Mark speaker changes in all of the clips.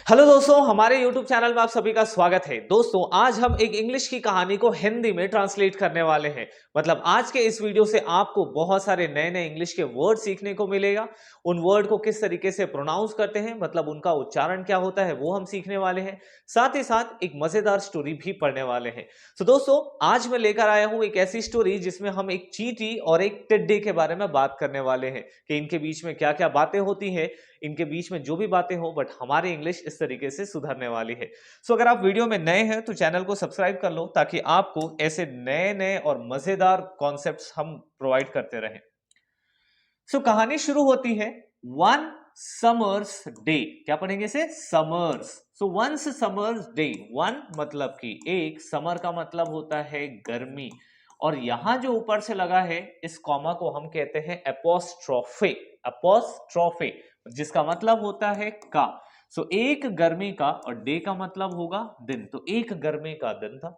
Speaker 1: Hello दोस्तों, हमारे YouTube channel में आप सभी का स्वागत है। दोस्तों, आज हम एक इंग्लिश की कहानी को हिंदी में ट्रांसलेट करने वाले हैं। मतलब आज के इस वीडियो से आपको बहुत सारे नए नए इंग्लिश के वर्ड सीखने को मिलेगा। उन वर्ड को किस तरीके से प्रोनाउंस करते हैं, मतलब उनका उच्चारण क्या होता है, वो हम सीखने वाले हैं। साथ ही साथ एक मजेदार स्टोरी भी पढ़ने वाले हैं। तो दोस्तों, आज मैं लेकर आया हूं एक ऐसी स्टोरी जिसमें हम एक चींटी और एक टिड्डे के बारे में बात करने वाले हैं कि इनके बीच में क्या क्या बातें होती हैं, इनके बीच में जो भी बातें हो, बट हमारी इंग्लिश इस तरीके से सुधरने वाली है। सो अगर आप वीडियो में नए हैं तो चैनल को सब्सक्राइब कर लो, ताकि आपको ऐसे नए नए और मजेदार कॉन्सेप्ट्स हम प्रोवाइड करते रहें। सो कहानी शुरू होती है वन समर्स डे। क्या पढ़ेंगे इसे? Summer's. So once summer's day. One मतलब कि एक, समर का मतलब होता है गर्मी, और यहां जो ऊपर से लगा है इस कॉमा को हम कहते हैं एपोस्ट्रोफे। एपोस्ट्रोफे जिसका मतलब होता है का। सो एक गर्मी का, और डे का मतलब होगा दिन, तो एक गर्मी का दिन था।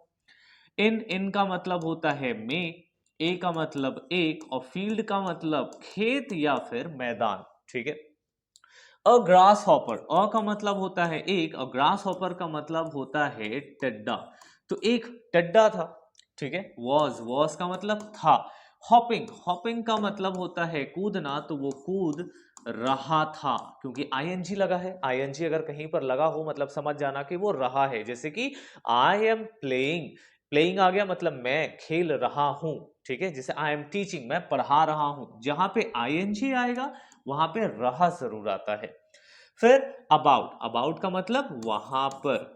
Speaker 1: इन का मतलब होता है में, ए का मतलब एक, और फील्ड का मतलब खेत या फिर मैदान। ठीक है। अ ग्रास हॉपर, अ का मतलब होता है एक, और ग्रास हॉपर का मतलब होता है टिड्डा। तो एक टिड्डा था। ठीक है। वॉज का मतलब था। हॉपिंग, हॉपिंग का मतलब होता है कूदना, तो वो कूद रहा था, क्योंकि आईएनजी लगा है। आईएनजी अगर कहीं पर लगा हो मतलब समझ जाना कि वो रहा है। जैसे कि आई एम प्लेइंग, प्लेइंग आ गया मतलब मैं खेल रहा हूं। ठीक है। जैसे आई एम टीचिंग, मैं पढ़ा रहा हूं। जहां पे आईएनजी आएगा वहां पे रहा जरूर आता है। फिर अबाउट, अबाउट का मतलब वहां पर।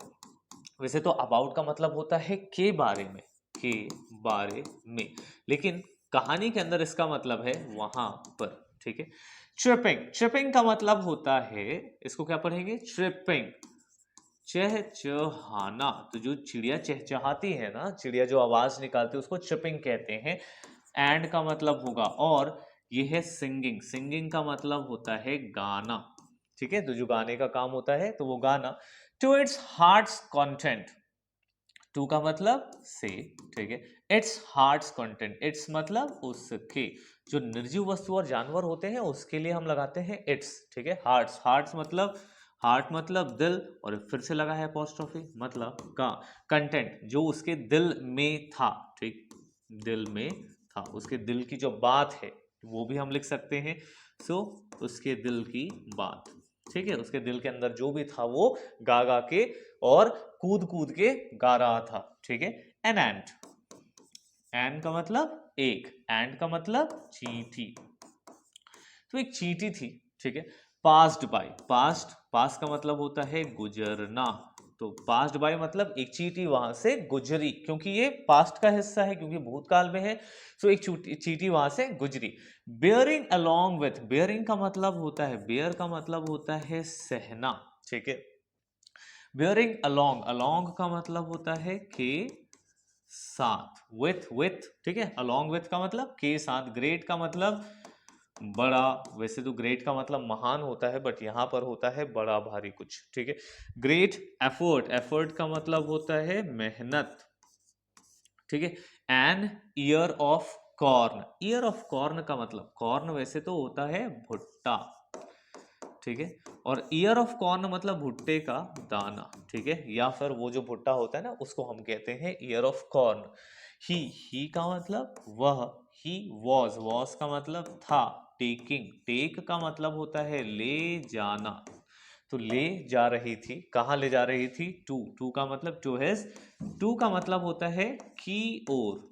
Speaker 1: वैसे तो अबाउट का मतलब होता है के बारे में, के बारे में, लेकिन कहानी के अंदर इसका मतलब है वहां पर। ठीक है। ट्रिपिंग, ट्रिपिंग का मतलब होता है, इसको क्या पढ़ेंगे? ट्रिपिंग, चहचहाना। तो जो चिड़िया चहचहाती है ना, चिड़िया जो आवाज निकालती है उसको ट्रिपिंग कहते हैं। एंड का मतलब होगा और, ये है सिंगिंग, सिंगिंग का मतलब होता है गाना। ठीक है। तो जो गाने का काम होता है तो वो गाना। To its heart's content, to का मतलब से। ठीक है। इट्स हार्ट्स कंटेंट, इट्स मतलब उसके। जो निर्जीव वस्तु और जानवर होते हैं उसके लिए हम लगाते हैं इट्स। ठीक है। हार्ट्स, हार्ट्स मतलब, हार्ट मतलब दिल, और फिर से लगा है अपोस्ट्रोफी, मतलब का। कंटेंट जो उसके दिल में था। ठीक, दिल में था, उसके दिल की जो बात है वो भी हम लिख सकते हैं। सो उसके दिल की बात। ठीक है। उसके दिल के अंदर जो भी था वो गा गा के और कूद कूद के गा रहा था। ठीक है। एन एंट, एन का मतलब एक, एंड का मतलब चींटी। तो एक चींटी थी। ठीक है। पास्ड बाय, पास्ट, पास का मतलब होता है गुजरना। तो पास्ड बाय मतलब एक चींटी वहां से गुजरी, क्योंकि ये पास्ट का हिस्सा है, क्योंकि भूतकाल में है। सो एक चींटी वहां से गुजरी। बेयरिंग अलोंग विथ, बेयरिंग का मतलब होता है, बेयर का मतलब होता है सहना। ठीक है। बेयरिंग अलोंग, अलोंग का मतलब होता है के साथ। विथ, ठीक है। अलोंग विथ का मतलब के साथ। ग्रेट का मतलब बड़ा। वैसे तो ग्रेट का मतलब महान होता है, बट यहां पर होता है बड़ा भारी कुछ। ठीक है। ग्रेट एफर्ट, एफर्ट का मतलब होता है मेहनत। ठीक है। An ear of corn, ear of corn का मतलब, कॉर्न वैसे तो होता है भुट्टा। ठीक है। और ईयर ऑफ कॉर्न मतलब भुट्टे का दाना। ठीक है। या फिर वो जो भुट्टा होता है ना उसको हम कहते हैं ईयर ऑफ कॉर्न। ही का मतलब वह। ही वॉज का मतलब था। टेकिंग, टेक का मतलब होता है ले जाना। तो ले जा रही थी, कहाँ ले जा रही थी? टू का मतलब टू हिज, टू का मतलब होता है की ओर।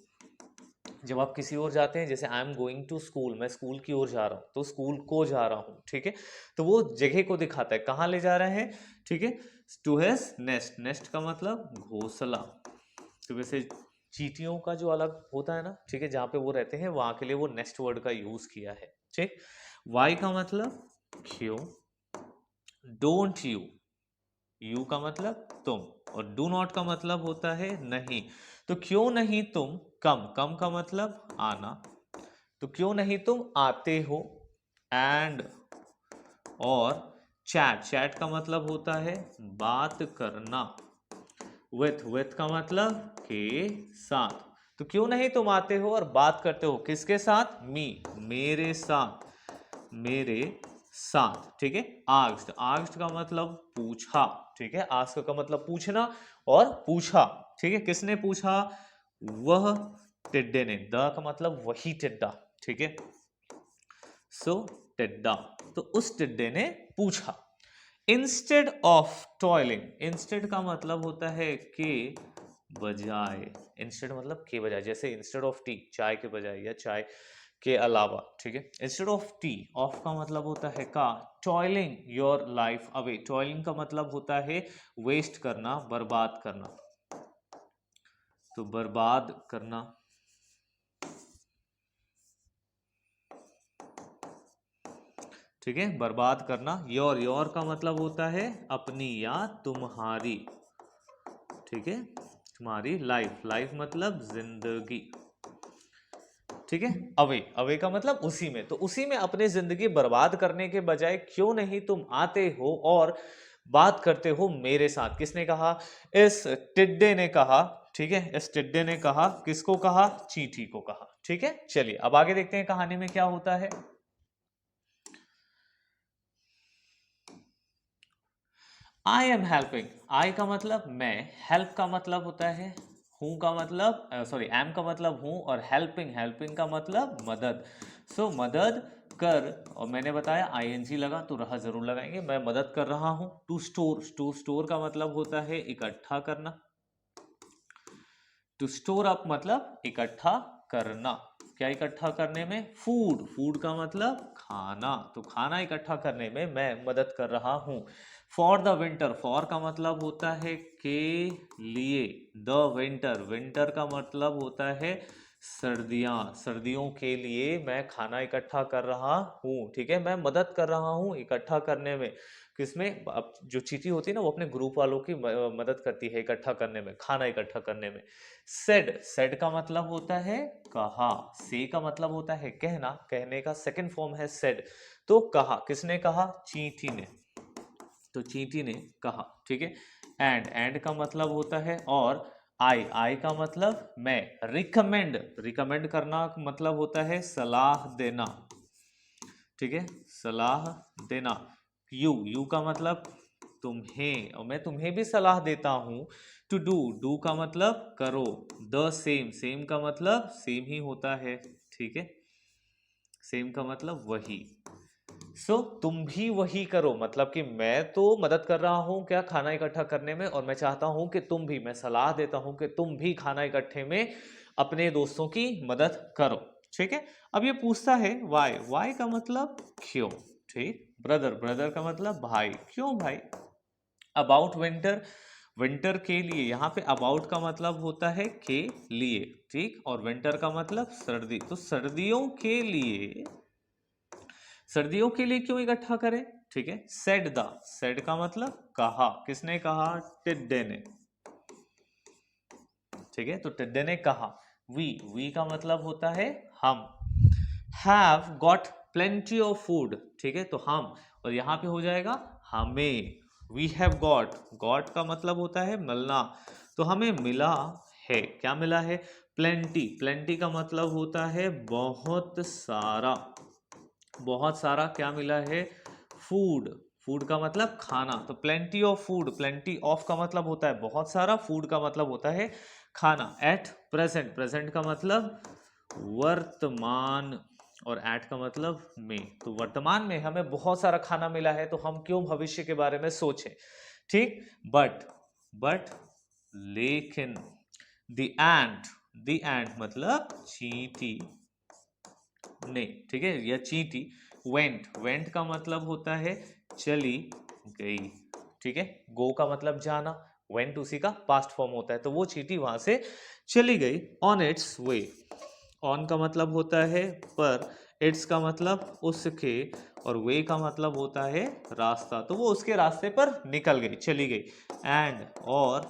Speaker 1: जब आप किसी और जाते हैं, जैसे I am going to school, मैं स्कूल की ओर जा रहा हूँ, तो स्कूल को जा रहा हूँ। ठीक है। तो वो जगह को दिखाता है, कहाँ ले जा रहे हैं। ठीक है। टू हिज नेस्ट, नेस्ट का मतलब घोंसला। तो वैसे चींटियों का जो अलग होता है ना, ठीक है, जहाँ पे वो रहते हैं वहां के लिए वो नेस्ट वर्ड का यूज किया है। ठीक। वाई का मतलब क्यों। डोंट यू, यू का मतलब तुम, और डू नॉट का मतलब होता है नहीं। तो क्यों नहीं तुम, कम, कम का मतलब आना, तो क्यों नहीं तुम आते हो। एंड, और चैट, चैट का मतलब होता है बात करना। विथ का मतलब के साथ। तो क्यों नहीं तुम आते हो और बात करते हो, किसके साथ? मी, मेरे साथ, मेरे साथ, ठीक है। आस्क्ड, आस्क्ड का मतलब पूछा, ठीक है। आस्क का मतलब पूछना और पूछा, ठीक है। किसने पूछा? वह टिड्डे ने। द का मतलब वही टिड्डा, ठीक है। सो टिड्डा, तो उस टिड्डे ने पूछा। इंस्टेड ऑफ टॉयलिंग, इंस्टेड का मतलब होता है के बजाय। इंस्टेड मतलब के बजाय, जैसे इंस्टेड ऑफ टी, चाय के बजाय या चाय के अलावा, ठीक है। इंस्टेड ऑफ टी, ऑफ का मतलब होता है का। Toiling your life away, toiling का मतलब होता है वेस्ट करना, बर्बाद करना, तो बर्बाद करना। ठीक है, बर्बाद करना। योर, योर का मतलब होता है अपनी या तुम्हारी, ठीक है। तुम्हारी लाइफ, लाइफ मतलब जिंदगी, ठीक है। अवे, अवे का मतलब उसी में, तो उसी में अपनी जिंदगी बर्बाद करने के बजाय क्यों नहीं तुम आते हो और बात करते हो मेरे साथ। किसने कहा? इस टिड्डे ने कहा, ठीक है। इस टिड्डे ने कहा, किसको कहा? चींटी को कहा, ठीक है। चलिए अब आगे देखते हैं कहानी में क्या होता है। आई एम हेल्पिंग, आई का मतलब मैं, हेल्प का मतलब होता है हूं का मतलब, सॉरी एम का मतलब हूं, और हेल्पिंग, हेल्पिंग का मतलब मदद। सो मदद कर, और मैंने बताया आईएनजी लगा तो रहा जरूर लगाएंगे। मैं मदद कर रहा हूं। टू स्टोर, टू स्टोर का मतलब होता है इकट्ठा करना। टू स्टोर अप मतलब इकट्ठा करना। क्या इकट्ठा करने में? फूड, फूड का मतलब खाना, तो खाना इकट्ठा करने में मैं मदद कर रहा हूं। फॉर द विंटर, फॉर का मतलब होता है के लिए। द विंटर, विंटर का मतलब होता है सर्दियां, सर्दियों के लिए मैं खाना इकट्ठा कर रहा हूँ, ठीक है। मैं मदद कर रहा हूँ इकट्ठा करने में। किसमें? अब जो चींटी होती है ना, वो अपने ग्रुप वालों की मदद करती है इकट्ठा करने में, खाना इकट्ठा करने में। सेड, सेड का मतलब होता है कहा। से का मतलब होता है कहना, कहने का सेकंड फॉर्म है सेड, तो कहा। किसने कहा? चींटी ने, तो चींटी ने कहा, ठीक है। एंड, एंड का मतलब होता है और। आई, आई का मतलब मैं। रिकमेंड, रिकमेंड करना मतलब होता है सलाह देना, ठीक है, सलाह देना। यू, यू का मतलब तुम्हें, और मैं तुम्हें भी सलाह देता हूं। टू डू, डू का मतलब करो। द सेम, सेम का मतलब सेम ही होता है, ठीक है। सेम का मतलब वही। सो तुम भी वही करो, मतलब कि मैं तो मदद कर रहा हूं क्या, खाना इकट्ठा करने में, और मैं चाहता हूं कि तुम भी, मैं सलाह देता हूं कि तुम भी खाना इकट्ठे में अपने दोस्तों की मदद करो, ठीक है। अब ये पूछता है वाई, वाई का मतलब क्यों, ठीक। ब्रदर, ब्रदर का मतलब भाई, क्यों भाई। अबाउट विंटर, विंटर के लिए, यहाँ पे अबाउट का मतलब होता है के लिए, ठीक। और विंटर का मतलब सर्दी, तो सर्दियों के लिए, सर्दियों के लिए क्यों इकट्ठा करें, ठीक है। सेड द, सेड का मतलब कहा। किसने कहा? टिड्डे ने, ठीक है। तो टिड्डे ने कहा। वी का मतलब होता है हम। Have got plenty of food, ठीक है। तो हम, और यहां पे हो जाएगा हमें। वी हैव गॉट, गॉट का मतलब होता है मिलना, तो हमें मिला है। क्या मिला है? प्लेंटी, प्लेंटी का मतलब होता है बहुत सारा, बहुत सारा क्या मिला है? फूड, फूड का मतलब खाना, तो plenty of food, plenty of का मतलब होता है बहुत सारा, फूड का मतलब होता है खाना। एट प्रेजेंट, प्रेजेंट का मतलब वर्तमान, और एट का मतलब में, तो वर्तमान में हमें बहुत सारा खाना मिला है, तो हम क्यों भविष्य के बारे में सोचें, ठीक। बट लेकिन, द एंट, द एंट मतलब चींटी ने, ठीक है, या चींटी। वेंट, वेंट का मतलब होता है चली गई, ठीक है। गो का मतलब जाना, वेंट उसी का पास्ट फॉर्म होता है, तो वो चींटी वहां से चली गई। ऑन इट्स वे, ऑन का मतलब होता है पर, इट्स का मतलब उसके, और वे का मतलब होता है रास्ता, तो वो उसके रास्ते पर निकल गई, चली गई। एंड, और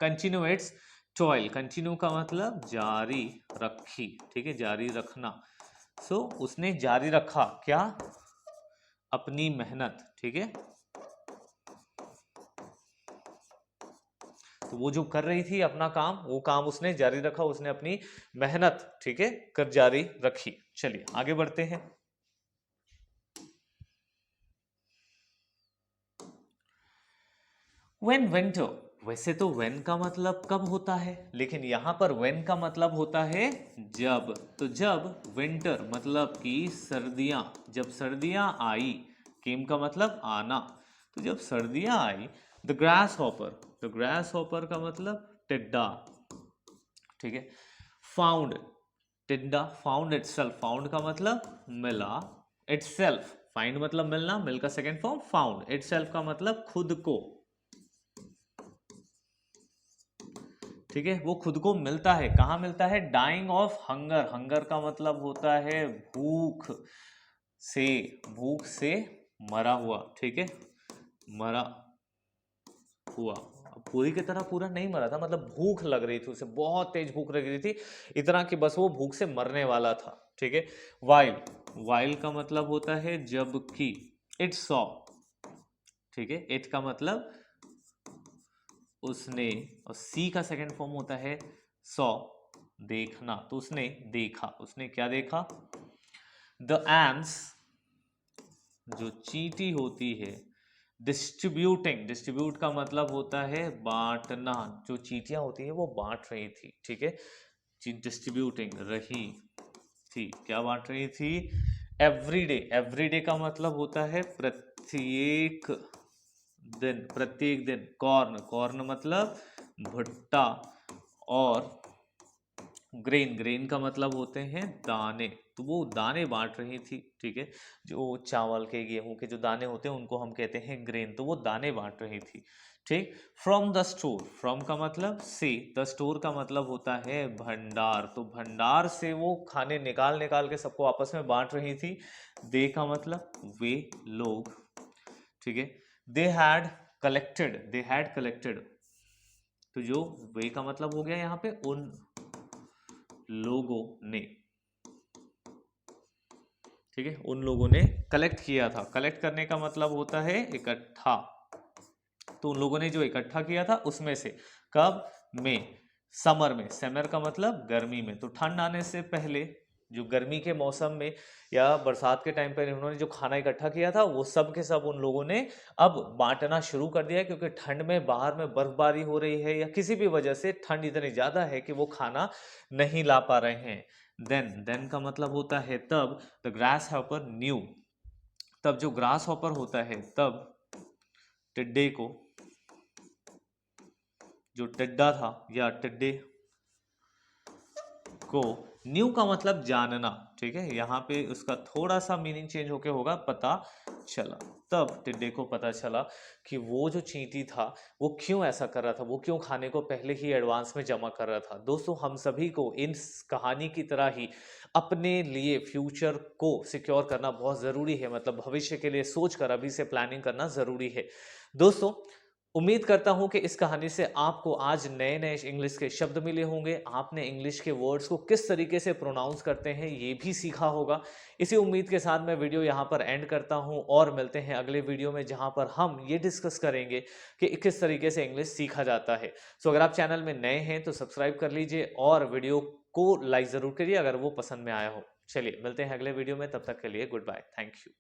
Speaker 1: कंटिन्यू इट्स टॉयल, कंटिन्यू का मतलब जारी रखी, ठीक है, जारी रखना। सो उसने जारी रखा क्या? अपनी मेहनत, ठीक है। तो वो जो कर रही थी अपना काम, वो काम उसने जारी रखा, उसने अपनी मेहनत, ठीक है, कर जारी रखी। चलिए आगे बढ़ते हैं। व्हेन विंटर, वैसे तो व्हेन का मतलब कब होता है, लेकिन यहां पर व्हेन का मतलब होता है जब। तो जब विंटर मतलब कि सर्दियां, जब सर्दियां आई, केम का मतलब आना, तो जब सर्दियां आई, the grasshopper, the grasshopper का मतलब टिड्डा, ठीक है। फाउंड, टिड्डा फाउंड इटसेल्फ, फाउंड का मतलब मिला, इटसेल्फ, फाइंड मतलब मिलना, मिल का सेकेंड फॉर्म फाउंड, इटसेल्फ का मतलब खुद को, ठीक है, वो खुद को मिलता है, कहाँ मिलता है, डाइंग ऑफ हंगर, हंगर का मतलब होता है भूख से, भूख से मरा हुआ, ठीक है, मरा हुआ, पूरी की तरह पूरा नहीं मरा था, मतलब भूख लग रही थी उसे, बहुत तेज भूख लग रही थी, इतना कि बस वो भूख से मरने वाला था, ठीक है। वाइल, वाइल का मतलब होता है जबकि, इट सॉ, ठीक है, इट का मतलब उसने, और सी का सेकंड फॉर्म होता है सॉ, देखना, तो उसने देखा, उसने क्या देखा, द एम्स, जो चींटी होती है, डिस्ट्रीब्यूटिंग, डिस्ट्रीब्यूट का मतलब होता है बांटना, जो चींटियां होती है वो बांट रही थी, ठीक है, डिस्ट्रीब्यूटिंग रही थी, क्या बांट रही थी, एवरीडे, एवरीडे का मतलब होता है प्रत्येक दिन, प्रत्येक दिन, कॉर्न, कॉर्न मतलब भुट्टा, और ग्रेन, ग्रेन का मतलब होते हैं दाने, तो वो दाने बांट रही थी, ठीक है, जो चावल के गेहूं के जो दाने होते हैं उनको हम कहते हैं ग्रेन, तो वो दाने बांट रही थी, ठीक। फ्रॉम द स्टोर, फ्रॉम का मतलब से, द स्टोर का मतलब होता है भंडार, तो भंडार से वो खाने निकाल निकाल के सबको आपस में बांट रही थी, दे का मतलब वे लोग, ठीक है, they had collected, they had collected, तो जो वे का मतलब हो गया यहाँ पे उन लोगों ने, ठीक है, उन लोगों ने कलेक्ट किया था, कलेक्ट करने का मतलब होता है इकट्ठा, तो उन लोगों ने जो इकट्ठा किया था उसमें से, कब, में, समर में, समर का मतलब गर्मी में, तो ठंड आने से पहले, जो गर्मी के मौसम में या बरसात के टाइम पर उन्होंने जो खाना इकट्ठा किया था वो सब के सब उन लोगों ने अब बांटना शुरू कर दिया है, क्योंकि ठंड में बाहर में बर्फबारी हो रही है या किसी भी वजह से ठंड इतनी ज्यादा है कि वो खाना नहीं ला पा रहे हैं। देन, देन का मतलब होता है तब, द ग्रास हॉपर न्यू, तब जो ग्रास हॉपर होता है तब टिड्डे को, जो टिड्डा था या टिड्डे को, न्यू का मतलब जानना, ठीक है, यहाँ पे उसका थोड़ा सा मीनिंग चेंज होके होगा पता चला, तब टिड्डे को पता चला कि वो जो चींटी था वो क्यों ऐसा कर रहा था, वो क्यों खाने को पहले ही एडवांस में जमा कर रहा था। दोस्तों हम सभी को इन कहानी की तरह ही अपने लिए फ्यूचर को सिक्योर करना बहुत ज़रूरी है, मतलब भविष्य के लिए सोच कर अभी से प्लानिंग करना ज़रूरी है। दोस्तों उम्मीद करता हूं कि इस कहानी से आपको आज नए नए इंग्लिश के शब्द मिले होंगे, आपने इंग्लिश के वर्ड्स को किस तरीके से प्रोनाउंस करते हैं ये भी सीखा होगा। इसी उम्मीद के साथ मैं वीडियो यहां पर एंड करता हूं और मिलते हैं अगले वीडियो में जहां पर हम ये डिस्कस करेंगे कि किस तरीके से इंग्लिश सीखा जाता है। सो अगर आप चैनल में नए हैं तो सब्सक्राइब कर लीजिए और वीडियो को लाइक जरूर करिए अगर वो पसंद में आया हो। चलिए मिलते हैं अगले वीडियो में, तब तक के लिए गुड बाय, थैंक यू।